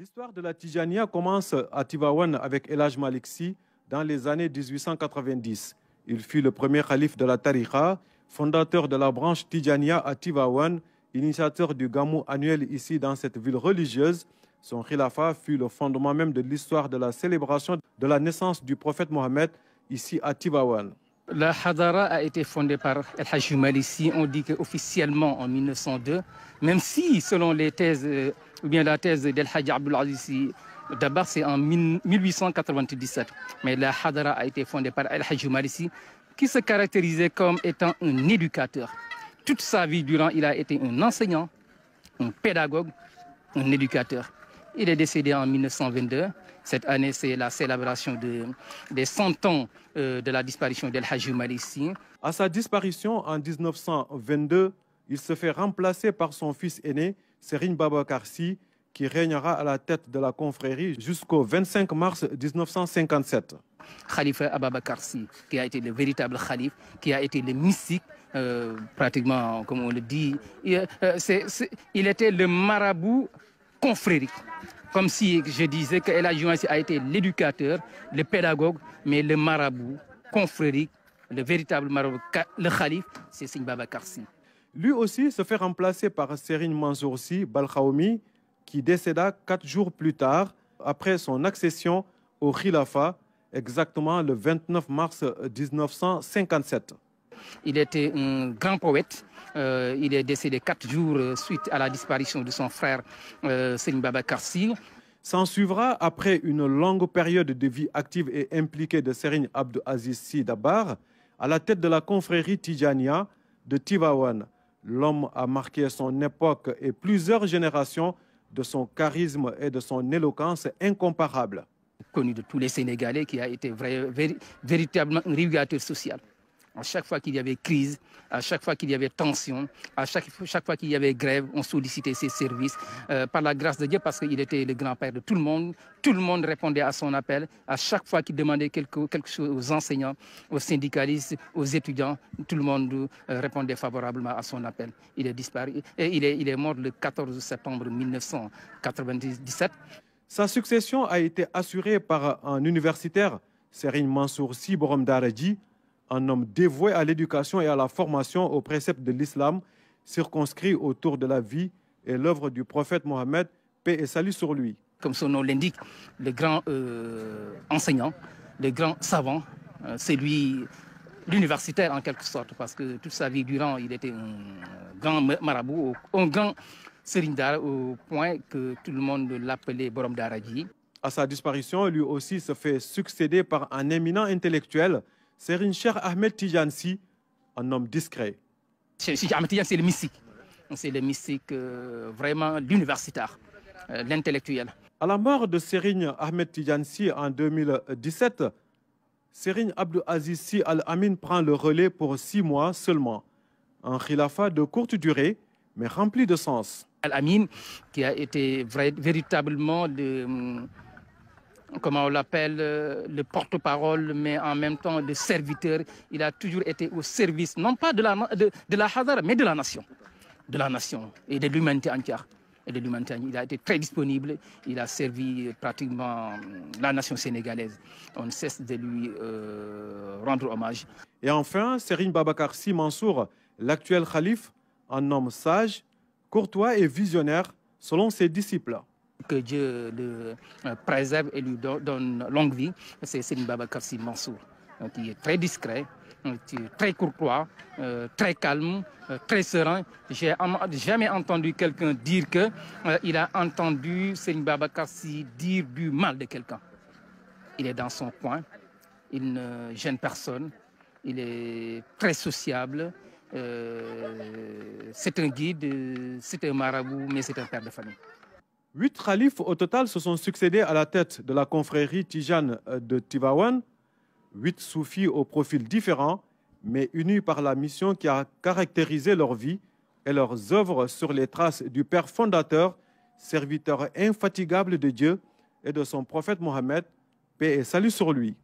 L'histoire de la Tijania commence à Tivaouane avec El Hadj Malick Sy dans les années 1890. Il fut le premier calife de la Tariqa, fondateur de la branche Tijania à Tivaouane, initiateur du Gamou annuel ici dans cette ville religieuse. Son khilafa fut le fondement même de l'histoire de la célébration de la naissance du prophète Mohammed ici à Tivaouane. La Hadara a été fondée par El Hadj Malick Sy, on dit officiellement en 1902, même si selon les thèses, ou bien la thèse d'El Hadj Abdoul Aziz Sy, d'abord c'est en 1897. Mais la Hadara a été fondée par El Hadj Malick Sy, qui se caractérisait comme étant un éducateur. Toute sa vie durant, il a été un enseignant, un pédagogue, un éducateur. Il est décédé en 1922. Cette année, c'est la célébration des 100 ans de la disparition d'El Hadj Malick Sy. À sa disparition en 1922, il se fait remplacer par son fils aîné, Serigne Babacar Sy, qui régnera à la tête de la confrérie jusqu'au 25 mars 1957. Khalifa Ababacar Sy, qui a été le véritable khalife, qui a été le mystique, pratiquement, comme on le dit. Il était le marabout confrérique. Comme si je disais que El Hadj Malick Sy a été l'éducateur, le pédagogue, mais le marabout confrérique, le véritable marabout, le khalife, c'est Serigne Babacar Sy. Lui aussi se fait remplacer par Serigne Mansour Sy Balkhaoumi, qui décéda 4 jours plus tard, après son accession au khilafa, exactement le 29 mars 1957. Il était un grand poète. Il est décédé 4 jours suite à la disparition de son frère Serigne Babacar Sy. S'en suivra, après une longue période de vie active et impliquée de Serigne Abdou Aziz Sy Dabakh, à la tête de la confrérie Tijania de Tivaouane. L'homme a marqué son époque et plusieurs générations de son charisme et de son éloquence incomparable. Connu de tous les Sénégalais, qui a été véritablement un régulateur social. À chaque fois qu'il y avait crise, à chaque fois qu'il y avait tension, à chaque fois qu'il y avait grève, on sollicitait ses services. Par la grâce de Dieu, parce qu'il était le grand-père de tout le monde répondait à son appel. À chaque fois qu'il demandait quelque chose aux enseignants, aux syndicalistes, aux étudiants, tout le monde répondait favorablement à son appel. Il est disparu. Et il est mort le 14 septembre 1997. Sa succession a été assurée par un universitaire, Serigne Mansour Sy Borom Daara J, un homme dévoué à l'éducation et à la formation aux préceptes de l'islam, circonscrit autour de la vie et l'œuvre du prophète Mohammed, paix et salut sur lui. Comme son nom l'indique, le grand enseignant, le grand savant, c'est lui l'universitaire en quelque sorte, parce que toute sa vie durant, il était un grand marabout, un grand Serigne Dara, au point que tout le monde l'appelait Borom Daara J. À sa disparition, lui aussi se fait succéder par un éminent intellectuel, Serigne Cheikh Ahmed Tidiane Sy, un homme discret. Cheikh Ahmed Tidiane, c'est le mystique. C'est le mystique, vraiment l'universitaire, l'intellectuel. À la mort de Serigne Ahmed Tidiane Sy en 2017, Serigne Abdou Aziz Sy Al Amin prend le relais pour 6 mois seulement. Un khilafa de courte durée, mais rempli de sens. Al Amin, qui a été véritablement comment on l'appelle, le porte-parole, mais en même temps le serviteur. Il a toujours été au service, non pas de la Hadara, mais de la nation. De la nation et de l'humanité entière. Il a été très disponible. Il a servi pratiquement la nation sénégalaise. On ne cesse de lui rendre hommage. Et enfin, Serigne Babacar Sy Mansour, l'actuel khalife, un homme sage, courtois et visionnaire, selon ses disciples. Que Dieu le préserve et lui donne longue vie, c'est Serigne Babacar Sy Mansour, qui est très discret, très courtois, très calme, très serein. J'ai jamais entendu quelqu'un dire qu'il a entendu Serigne Babacar Sy dire du mal de quelqu'un. Il est dans son coin, il ne gêne personne, il est très sociable. C'est un guide, c'est un marabout, mais c'est un père de famille. 8 khalifes au total se sont succédés à la tête de la confrérie Tijane de Tivaouane. 8 soufis aux profils différents, mais unis par la mission qui a caractérisé leur vie et leurs œuvres sur les traces du père fondateur, serviteur infatigable de Dieu et de son prophète Mohammed, paix et salut sur lui.